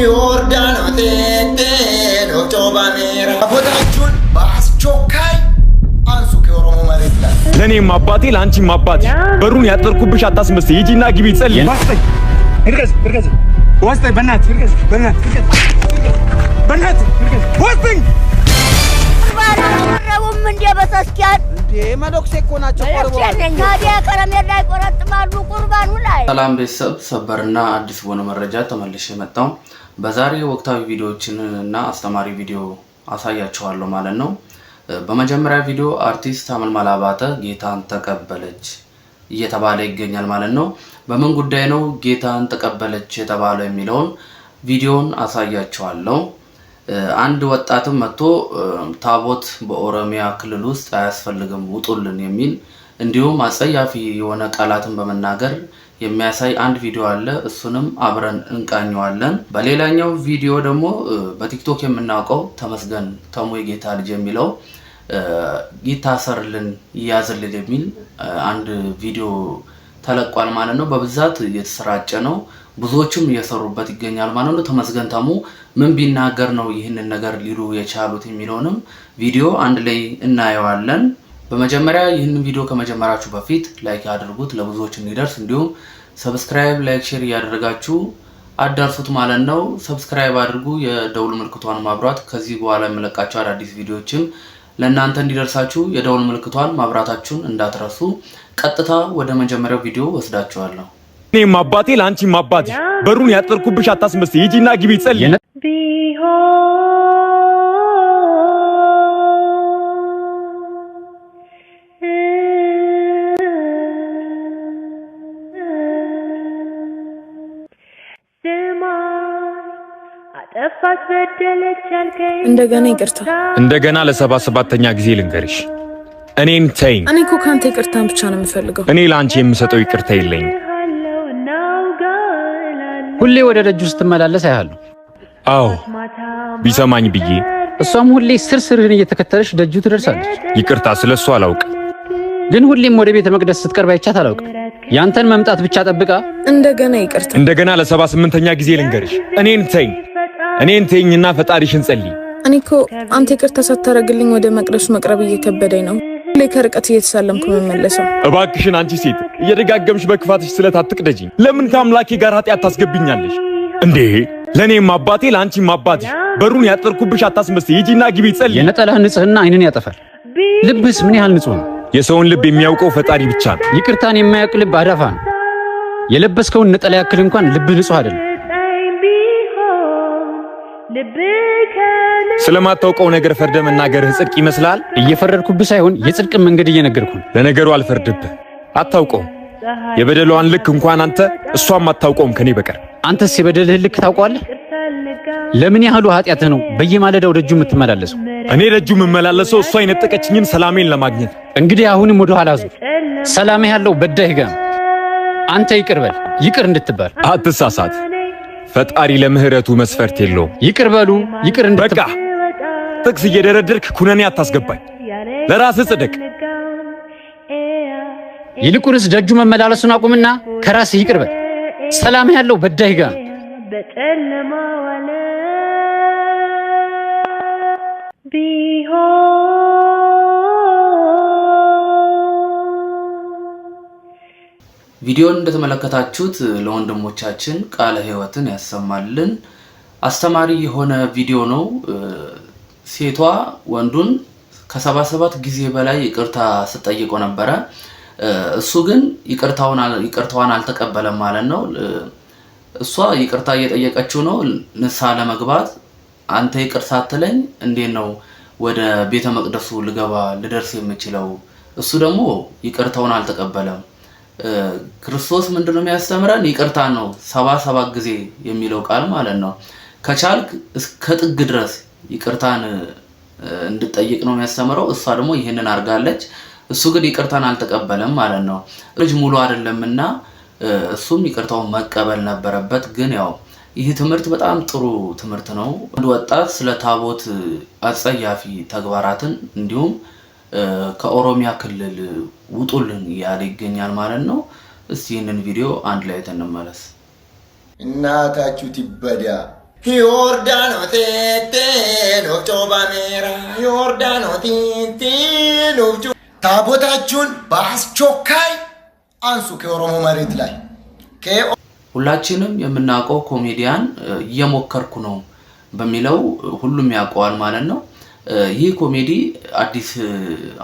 Yordano tete no toba mera ቦታችሁን በአስቸኳይ አንሱ ከኦሮሞ መሬት ላይ ለኔም አባቴ ላንቺም አባቴ በሩን ያጠርኩብሽ አታስመስይ ሂጂና ግቢ ጸልይ እርገዝ ወስጠኝ በእናትህ እርገዝ በእናትህ ወስጠኝ ባራራውም እንደ በተስኪያን እንዴ መዶክሴ እኮ ናቸው ታዲያ ከረሜላ ላይ ቆረጥማሉ ቁርባኑ ላይ ሰላም ቤተሰብ ሰበርና አዲስ ሆነ መረጃ ተመልሼ መጣሁ በዛሬ ወቅታዊ ቪዲዮዎችንና አስተማሪ ቪዲዮ አሳያችኋለሁ ማለት ነው በመጀመሪያ ቪዲዮ አርቲስት አመልማል አባተ ጌታን ተቀበለች እየተባለ ይገኛል ማለት ነው በምን ጉዳይ ነው ጌታን ተቀበለች የተባለው የሚለውን ቪዲዮን አሳያችኋለሁ አንድ ወጣትም መጥቶ ታቦት በኦሮሚያ ክልል ውስጥ አያስፈልግም ውጡልን የሚል እንዲሁም አጸያፊ የሆነ ቃላትን በመናገር የሚያሳይ አንድ ቪዲዮ አለ እሱንም አብረን እንቃኘዋለን በሌላኛው ቪዲዮ ደግሞ በቲክቶክ የምናውቀው ተመስገን ተሙ የጌታ ልጅ የሚለው ይታሰርልን ይያዝልን የሚል አንድ ቪዲዮ ተለቋል ማለት ነው በብዛት እየተሰራጨ ነው ብዙዎችም እየሰሩበት ይገኛል ማለት ነው ተመስገን ተሙ ምን ቢናገር ነው ይህንን ነገር ሊሉ የቻሉት የሚለውንም ቪዲዮ አንድ ላይ እናየዋለን በመጀመሪያ ይህንን ቪዲዮ ከመጀመራችሁ በፊት ላይክ አድርጉት ለብዙዎች እንዲደርስ እንዲሁም ሰብስክራይብ ላይክ ሼር ያደርጋችሁ አዳርሱት ማለት ነው ሰብስክራይብ አድርጉ የደውል ምልክቷን ማብራት ከዚህ በኋላ የምለቃቸው አዳዲስ ቪዲዮዎችም ለእናንተ እንዲደርሳችሁ የደውል ምልክቷን ማብራታችሁን እንዳትረሱ ቀጥታ ወደ መጀመሪያው ቪዲዮ ወስዳችኋለሁ እኔም አባቴ ላንቺም አባቴ በሩን ያጠርኩብሽ አታስመስይ ሂጂና ግቢ ጸልይ አጠፋት በደለች አልከኝ እንደገና ይቅርታ እንደገና ለ77ኛ ጊዜ ልንገርሽ እኔን ተይኝ እኔ እኮ ካንተ ይቅርታን ብቻ ነው የምፈልገው እኔ ላንቺ የምሰጠው ይቅርታ የለኝም ሁሌ ወደ ደጁ ስትመላለስ አይሃሉ አዎ ቢሰማኝ ብዬ እሷም ሁሌ ስርስርህን እየተከተለሽ ደጁ ትደርሳለች ይቅርታ ስለሱ አላውቅም ግን ሁሌም ወደ ቤተ መቅደስ ስትቀርብ አይቻት አላውቅም ያንተን መምጣት ብቻ ጠብቃ እንደገና ይቅርታ እንደገና ለ78ኛ ጊዜ ልንገርሽ እኔን ተይኝና ፈጣሪሽን ጸልይ እኔ እኮ አንተ ይቅርታ ሳታረግልኝ ወደ መቅደሱ መቅረብ እየከበደኝ ነው ሁሌ ከርቀት እየተሳለምኩ መመለሰው እባክሽን አንቺ ሴት እየደጋገምሽ በክፋትሽ ስለታትቅደጂ ለምን ከአምላኬ ጋር ኃጢአት ታስገብኛለሽ እንዴ ለኔም አባቴ ላንቺም አባቴ በሩን ያጠርኩብሽ አታስመስይ ሂጂና ግቢ ጸልይ የነጠላህ ንጽህና አይንን ያጠፋል ልብስ ምን ያህል ንጹህ ነው የሰውን ልብ የሚያውቀው ፈጣሪ ብቻ ነው ይቅርታን የማያውቅ ልብ አዳፋ ነው የለበስከውን ነጠላ ያክል እንኳን ልብ ንጹህ አይደለም ስለማታውቀው ነገር ፈርደ መናገርህ ጽድቅ ይመስላል እየፈረድኩብህ ሳይሆን የጽድቅን መንገድ እየነገርኩ ለነገሩ አልፈርድብህ አታውቀው የበደሏን ልክ እንኳን አንተ እሷም አታውቀውም ከኔ በቀር አንተስ የበደልህን ልክ ታውቀዋለህ ለምን ያህሉ ኃጢአት ነው በየማለዳው ደጁ የምትመላለሰው እኔ ደጁ የምመላለሰው እሷ የነጠቀችኝን ሰላሜን ለማግኘት እንግዲህ አሁንም ወደ ኋላ ዙር ሰላምህ ያለው በዳህ ጋር አንተ ይቅርበል ይቅር እንድትባል አትሳሳት ፈጣሪ ለምህረቱ መስፈርት የለውም ይቅር በሉ ይቅር በቃ ጥቅስ እየደረደርክ ኩነኔ አታስገባኝ ለራስህ ጽድቅ ይልቁንስ ደጁ መመላለሱን አቁምና ከራስህ ይቅር በል ሰላም ያለው በዳይ ጋር በጨለማ ዋለ ቪዲዮን እንደተመለከታችሁት ለወንድሞቻችን ቃለ ሕይወትን ያሰማልን አስተማሪ የሆነ ቪዲዮ ነው ሴቷ ወንዱን ከ77 ጊዜ በላይ ይቅርታ ስጠይቀው ነበር እሱ ግን ይቅርታውን አልተቀበለም ማለት ነው እሷ ይቅርታ እየጠየቀችው ነው ንስሐ ለመግባት አንተ ይቅር ሳትለኝ እንዴት ነው ወደ ቤተ መቅደሱ ልደርስ የምችለው እሱ ደግሞ ይቅርታውን አልተቀበለም ክርስቶስ ምንድነው የሚያስተምረን ይቅርታ ነው 77 ጊዜ የሚለው ቃል ማለት ነው ከቻልክ እስከ ጥግ ድረስ ይቅርታን እንድጠይቅ ነው የሚያስተምረው እሷ ደግሞ ይሄንን አርጋለች እሱ ግን ይቅርታን አልተቀበለም ማለት ነው ልጅ ሙሉ አይደለምና እሱም ይቅርታውን መቀበል ነበረበት ግን ያው ይህ ትምህርት በጣም ጥሩ ትምህርት ነው አንድ ወጣት ስለ ታቦት አጸያፊ ተግባራትን እንዲሁም ከኦሮሚያ ክልል ውጡልን ያለ ይገኛል ማለት ነው እስቲ ይሄንን ቪዲዮ አንድ ላይ ተነመለስ እናታችሁ ትበዳ ዮርዳኖ ቴቴ ኖፍጮ ባሜራ ዮርዳኖ ቴቴ ኖፍጮ ታቦታችሁን በአስቸኳይ አንሱ ከኦሮሞ መሬት ላይ። ሁላችንም የምናውቀው ኮሜዲያን እየሞከርኩ ነው በሚለው ሁሉም ያውቀዋል ማለት ነው። ይህ ኮሜዲ አዲስ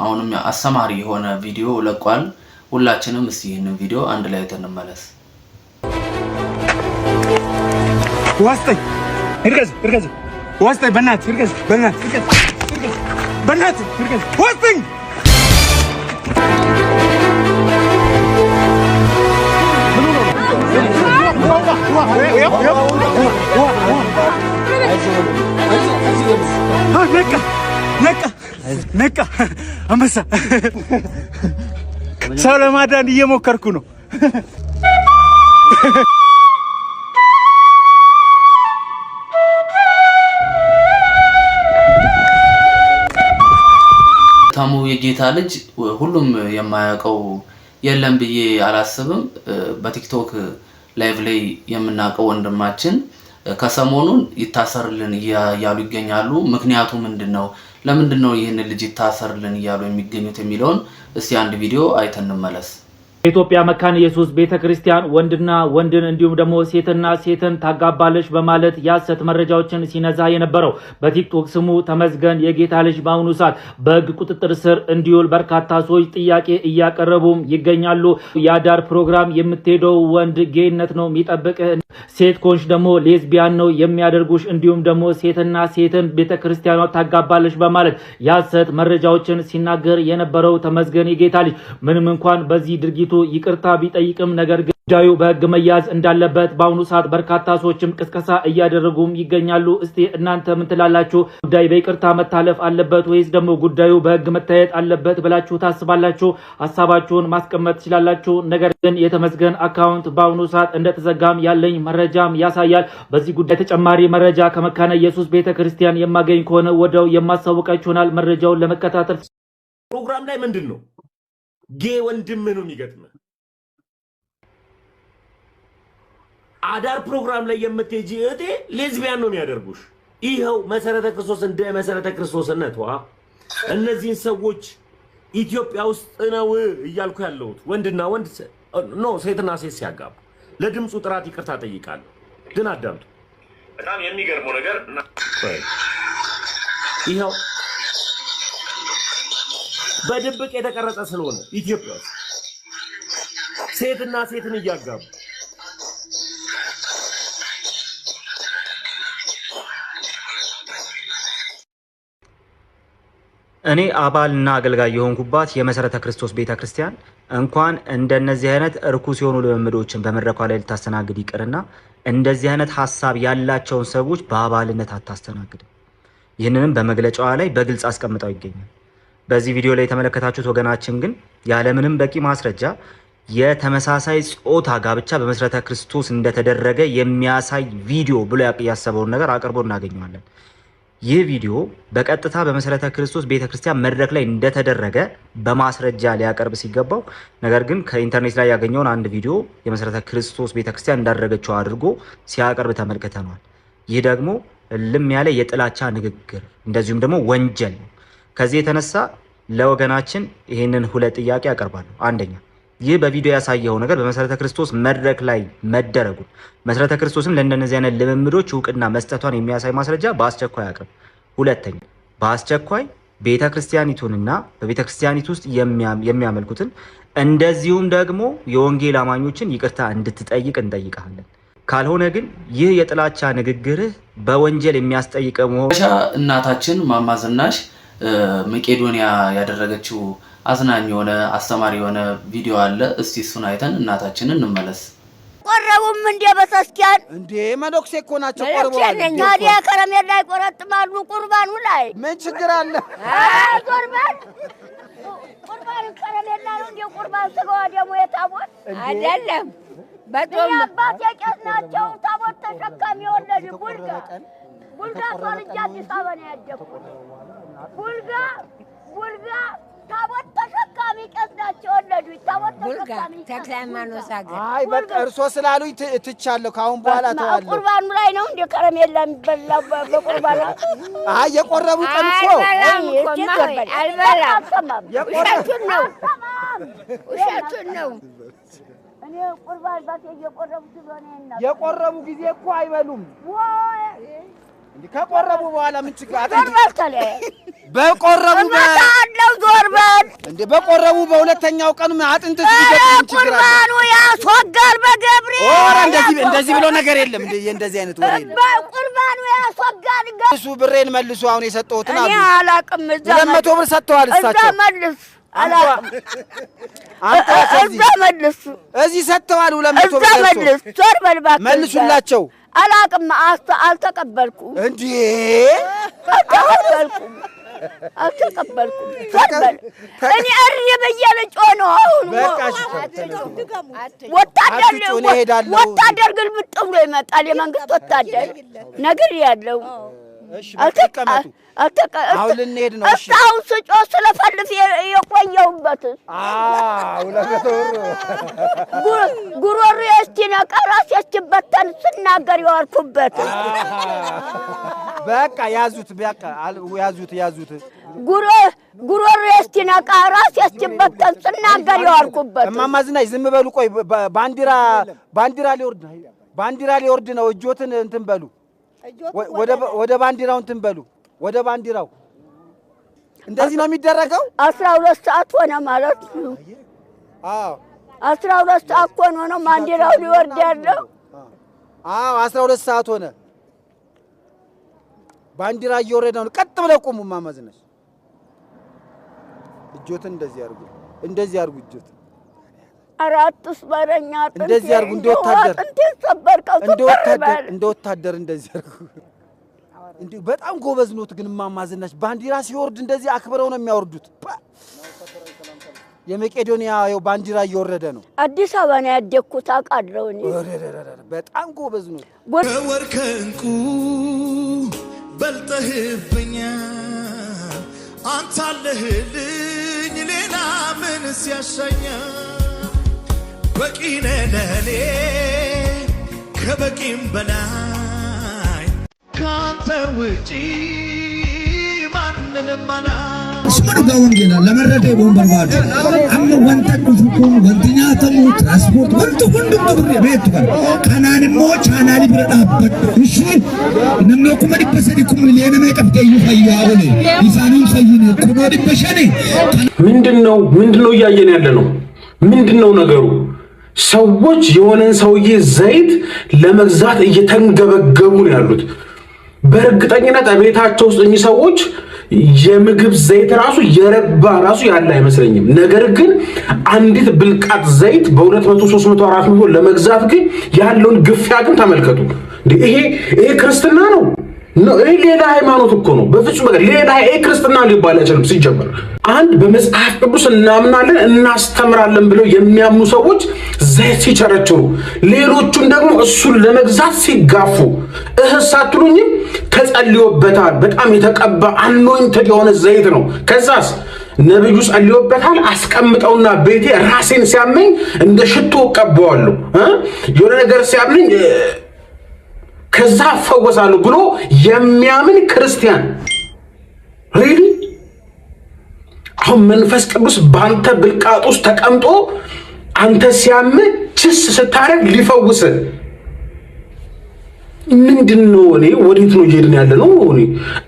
አሁንም አስተማሪ የሆነ ቪዲዮ ለቋል። ሁላችንም እስቲ ይህንን ቪዲዮ አንድ ላይ እንመለስ። ዋስጠኝ እርገዝ ዋስጠኝ በእናትህ እርገዝ በእናትህ እርገዝ ዋስጠኝ ነቃ አንበሳ ሰው ለማዳን እየሞከርኩ ነው። ታሙ የጌታ ልጅ ሁሉም የማያውቀው የለም ብዬ አላስብም። በቲክቶክ ላይቭ ላይ የምናውቀው ወንድማችን ከሰሞኑን ይታሰርልን እያሉ ይገኛሉ። ምክንያቱ ምንድነው? ለምንድነው ይህን ልጅ ይታሰርልን እያሉ የሚገኙት የሚለውን እስቲ አንድ ቪዲዮ አይተን እንመለስ። የኢትዮጵያ መካነ ኢየሱስ ቤተክርስቲያን ወንድና ወንድን እንዲሁም ደግሞ ሴትና ሴትን ታጋባለች በማለት የሐሰት መረጃዎችን ሲነዛ የነበረው በቲክቶክ ስሙ ተመስገን የጌታ ልጅ በአሁኑ ሰዓት በሕግ ቁጥጥር ስር እንዲውል በርካታ ሰዎች ጥያቄ እያቀረቡም ይገኛሉ። የአዳር ፕሮግራም የምትሄደው ወንድ ጌይነት ነው የሚጠብቅህ፣ ሴት ኮንሽ ደግሞ ሌዝቢያን ነው የሚያደርጉሽ፣ እንዲሁም ደግሞ ሴትና ሴትን ቤተክርስቲያኗ ታጋባለች በማለት የሐሰት መረጃዎችን ሲናገር የነበረው ተመስገን የጌታ ልጅ ምንም እንኳን በዚህ ድርጊቱ ይቅርታ ቢጠይቅም ነገር ግን ጉዳዩ በሕግ መያዝ እንዳለበት በአሁኑ ሰዓት በርካታ ሰዎችም ቅስቀሳ እያደረጉም ይገኛሉ። እስቲ እናንተ ምን ትላላችሁ? ጉዳዩ በይቅርታ መታለፍ አለበት ወይስ ደግሞ ጉዳዩ በሕግ መታየት አለበት ብላችሁ ታስባላችሁ? ሐሳባችሁን ማስቀመጥ ትችላላችሁ። ነገር ግን የተመስገን አካውንት በአሁኑ ሰዓት እንደተዘጋም ያለኝ መረጃም ያሳያል። በዚህ ጉዳይ ተጨማሪ መረጃ ከመካነ ኢየሱስ ቤተክርስቲያን የማገኝ ከሆነ ወደው የማሳውቃችሁ ይሆናል። መረጃውን ለመከታተል ፕሮግራም ላይ ምንድነው ጌ ወንድም ነው የሚገጥምህ። አዳር ፕሮግራም ላይ የምትሄጂ እህቴ ሌዝቢያን ነው የሚያደርጉሽ። ይኸው መሰረተ ክርስቶስ እንደ መሰረተ ክርስቶስነቷ እነዚህን ሰዎች ኢትዮጵያ ውስጥ ነው እያልኩ ያለሁት። ወንድና ወንድ ኖ ሴትና ሴት ሲያጋቡ ለድምፁ ጥራት ይቅርታ ጠይቃለሁ። ግን አዳምጡ። በጣም የሚገርመው ነገር ይኸው በድብቅ የተቀረጸ ስለሆነ ኢትዮጵያ ውስጥ ሴትና ሴትን እያጋቡ እኔ አባልና አገልጋይ የሆንኩባት የመሰረተ ክርስቶስ ቤተክርስቲያን እንኳን እንደነዚህ አይነት እርኩስ የሆኑ ልምምዶችን በመድረኳ ላይ ልታስተናግድ ይቅርና እንደዚህ አይነት ሐሳብ ያላቸውን ሰዎች በአባልነት አታስተናግድም። ይህንንም በመግለጫዋ ላይ በግልጽ አስቀምጠው ይገኛል። በዚህ ቪዲዮ ላይ የተመለከታችሁት ወገናችን ግን ያለምንም በቂ ማስረጃ የተመሳሳይ ጾታ ጋብቻ በመሰረተ ክርስቶስ እንደተደረገ የሚያሳይ ቪዲዮ ብሎ ያሰበውን ነገር አቅርቦ እናገኘዋለን። ይህ ቪዲዮ በቀጥታ በመሰረተ ክርስቶስ ቤተክርስቲያን መድረክ ላይ እንደተደረገ በማስረጃ ሊያቀርብ ሲገባው ነገር ግን ከኢንተርኔት ላይ ያገኘውን አንድ ቪዲዮ የመሰረተ ክርስቶስ ቤተክርስቲያን እንዳደረገችው አድርጎ ሲያቀርብ ተመልክተናል። ይህ ደግሞ ልም ያለ የጥላቻ ንግግር እንደዚሁም ደግሞ ወንጀል ነው። ከዚህ የተነሳ ለወገናችን ይህንን ሁለት ጥያቄ ያቀርባሉ። አንደኛ ይህ በቪዲዮ ያሳየው ነገር በመሰረተ ክርስቶስ መድረክ ላይ መደረጉን መሰረተ ክርስቶስም ለእንደነዚህ አይነት ልምምዶች እውቅና መስጠቷን የሚያሳይ ማስረጃ በአስቸኳይ አቅርብ። ሁለተኛ በአስቸኳይ ቤተክርስቲያኒቱንና በቤተክርስቲያኒቱ ውስጥ የሚያመልኩትን እንደዚሁም ደግሞ የወንጌል አማኞችን ይቅርታ እንድትጠይቅ እንጠይቃለን። ካልሆነ ግን ይህ የጥላቻ ንግግርህ በወንጀል የሚያስጠይቅ መሆኑ እናታችን እማማ ዝናሽ መቄዶንያ ያደረገችው አዝናኝ የሆነ አስተማሪ የሆነ ቪዲዮ አለ። እስቲ እሱን አይተን እናታችንን እንመለስ። ቆረቡም እንደ በሰስኪያን እንዴ መነኩሴ እኮ ናቸው ቆርበዋል። ታዲያ ከረሜላ ይቆረጥማሉ ቁርባኑ ላይ ምን ችግር አለ? ቁርባን ከረሜላ ነው እንደ ቁርባን ስጋዋ ደግሞ የታቦት አይደለም። በጣም አባት የቄስ ናቸው። ታቦት ተሸካሚ የወለዱ ቡልጋ ተወልጄ አዲስ አበባ ነው ያደግኩት። ቡልጋ ታቦት ተሸካሚ ተሸካሚ ቄስ ናቸው ወለዱ ታቦት ተሸካሚ ተክለ ሃይማኖት አገር አይ በቃ እርሶ ስላሉኝ ትቻለሁ ካሁን በኋላ ተዋለሁ ቁርባኑ ላይ ነው እንደ ከረሜላ የሚበላው በቁርባኑ አይ የቆረቡ ቀን እኮ አልበላም ውሸቱን ነው እኔ ቁርባን ባቴ እየቆረቡ ስለሆነ እና የቆረቡ ጊዜ እኮ አይበሉም እንዴ ከቆረቡ በኋላ ምን ችግር አለ በቆረቡ በታለው ዞርበል እንዴ በቆረቡ በሁለተኛው ቀን አጥንት ሲገጥም ችግር አለ ቁርባኑ ያስወጋል በገብርኤል ኦራ እንደዚህ ብሎ ነገር የለም እንዴ እንደዚህ አይነት ወሬ ቁርባኑ ያስወጋል እሱ ብሬን መልሱ አሁን የሰጠሁትን እኔ አላቅም 200 ብር ሰጥተዋል እሳቸው መልስ አላቅም እዛ መልስ እዚህ ሰጥተዋል 200 ብር መልስ ዞርበል ባክ መልሱላቸው አላቅም አልተቀበልኩም እንዴ አልተቀበልኩም እኔ እሪ ብዬ ልጮህ ነው አሁን ወታደር ግልብጥ ብሎ ይመጣል የመንግስት ወታደር ነገር ያለው እሺ ተቀመጡ አሁን ልንሄድ ነው እሺ አሁን ስጮህ ስለፈልፍ የቆየሁበት ጉሮሮ እስኪነቃ ራሴ እስኪበተን ስናገር የዋልኩበት በቃ ያዙት ያዙት ጉሮሮ እስኪነቃ ራሴ እስኪበተን ስናገር የዋልኩበት እማማ ዝናሽ ዝም በሉ ቆይ ባንዲራ ሊወርድ ነው እጆትን እንትን በሉ ወደ ባንዲራው እንትን በሉ ወደ ባንዲራው እንደዚህ ነው የሚደረገው 12 ሰዓት ሆነ ማለት ነው አዎ 12 ሰዓት ሆነ ነው ባንዲራው ሊወርድ ያለው አዎ 12 ሰዓት ሆነ ባንዲራ እየወረደ ነው ቀጥ ብለው ቆሙ እማማ ዝናሽ እጆትን እንደዚህ አድርጉ እጆት አራትስ በረኛ እንደዚህ አድርጉ እንደ ወታደር እንደዚህ አድርጉ እንዴ በጣም ጎበዝ ኖት ግን እማማ ዝናሽ ባንዲራ ሲወርድ እንደዚህ አክብረው ነው የሚያወርዱት የመቄዶንያ ባንዲራ እየወረደ ነው አዲስ አበባ ነው ያደኩት አቃለው እኔ በጣም ጎበዝ ኖት ወርከንኩ በልተህብኛ አንተ አለህልኝ ሌላ ምን ሲያሻኛ በቂ ነህ ለኔ ከበቂም በላይ ካንተ ውጪ ማንንም Asuma gawangela lamarrate bombarbaad amma wanta dhufuun wanti nyaatamu transport wanti hundum dabre beetu kanaan immoo chaanaali bira dhaabbadhu ishiin namni akkuma 100 miliyoona meeqa qabdee fayyaa oole isaaniin fayyine kunoo 500 ምንድነው እያየን ያለ ነው ምንድነው ነገሩ ሰዎች የሆነን ሰውዬ ዘይት ለመግዛት እየተንገበገቡ ነው ያሉት በእርግጠኝነት ቤታቸው ውስጥ እኚህ ሰዎች የምግብ ዘይት ራሱ የረባ ራሱ ያለ አይመስለኝም ነገር ግን አንዲት ብልቃጥ ዘይት በ200 300 400 ለመግዛት ግን ያለውን ግፊያ ግን ተመልከቱ ይሄ ክርስትና ነው ይሄ ሌላ ሃይማኖት እኮ ነው በፍጹም ነገር ሌላ ክርስትና ሊባል አይችልም ሲጀመር አንድ በመጽሐፍ ቅዱስ እናምናለን እናስተምራለን ብለው የሚያምኑ ሰዎች ዘይት ሲቸረችሩ ሌሎቹን ደግሞ እሱን ለመግዛት ሲጋፉ እህሳቱኝም ተጸልዮበታል በጣም የተቀባ አኖይንትድ የሆነ ዘይት ነው ከዛስ ነብዩ ጸልዮበታል አስቀምጠውና ቤቴ ራሴን ሲያመኝ እንደ ሽቶ ቀባዋለሁ የሆነ ነገር ሲያመኝ ከዛ ፈወሳለሁ ብሎ የሚያምን ክርስቲያን ሪሊ አሁን መንፈስ ቅዱስ ባንተ ብልቃጥ ውስጥ ተቀምጦ አንተ ሲያምህ ችስ ስታረግ ሊፈውስ ምንድነው እኔ ወዴት ነው እየሄድን ያለ ነው እኔ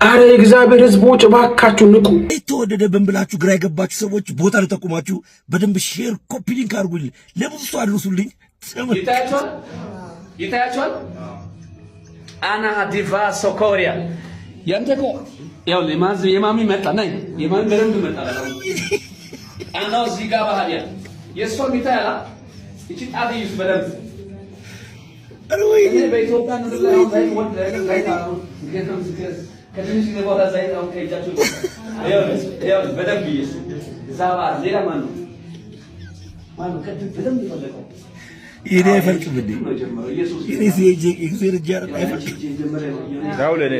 አረ እግዚአብሔር ህዝቦች ባካችሁ ንቁ የተወደደብን ብላችሁ ግራ የገባችሁ ሰዎች ቦታ ለተቆማችሁ በደንብ ሼር ኮፒ ሊንክ አድርጉልኝ ለብዙ ሰው አድርሱልኝ ይታያችኋል አና ዲቫ ሶኮሪያ ያንተኮ ያው የማሚ መጣ ነኝ የማሚ በደንብ መጣ አናው እዚህ ጋር ባህሪያ የሷ ሚታያላ እቺ ጣት ይስ በደንብ እኔ በኢትዮጵያ ነው ላይ ዘይት ወንድ ላይ ታሩ ገተም ከትንሽ ጊዜ በኋላ ዘይት አሁን ከእጃችሁ ያው በደንብ ይስ ዛባ ሌላ ማን ነው በደንብ ይፈልገው ይሄ አይፈልቅ ብድ ይሄ ሲጄ እግዚአብሔር ጃር አይፈልቅ ዳውለኔ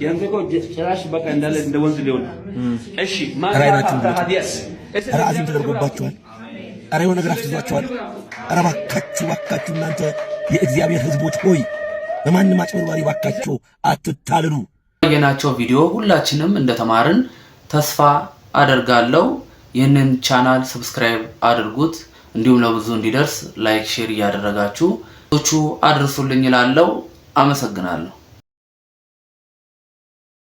ያንተኮ ጭራሽ በቃ እንዳለ እንደ ወንዝ ሊሆን እሺ ራይናችሁ ራአዚም ተደርጎባችኋል አረ የሆነ ነገር አፍዟችኋል አረ ባካችሁ እናንተ የእግዚአብሔር ህዝቦች ሆይ በማንም አጭበርባሪ ባካችሁ አትታለሉ የናቸው ቪዲዮ ሁላችንም እንደተማርን ተስፋ አደርጋለሁ ይህንን ቻናል ሰብስክራይብ አድርጉት እንዲሁም ለብዙ እንዲደርስ ላይክ ሼር ያደረጋችሁ አድርሱልኝ ይላልው አመሰግናለሁ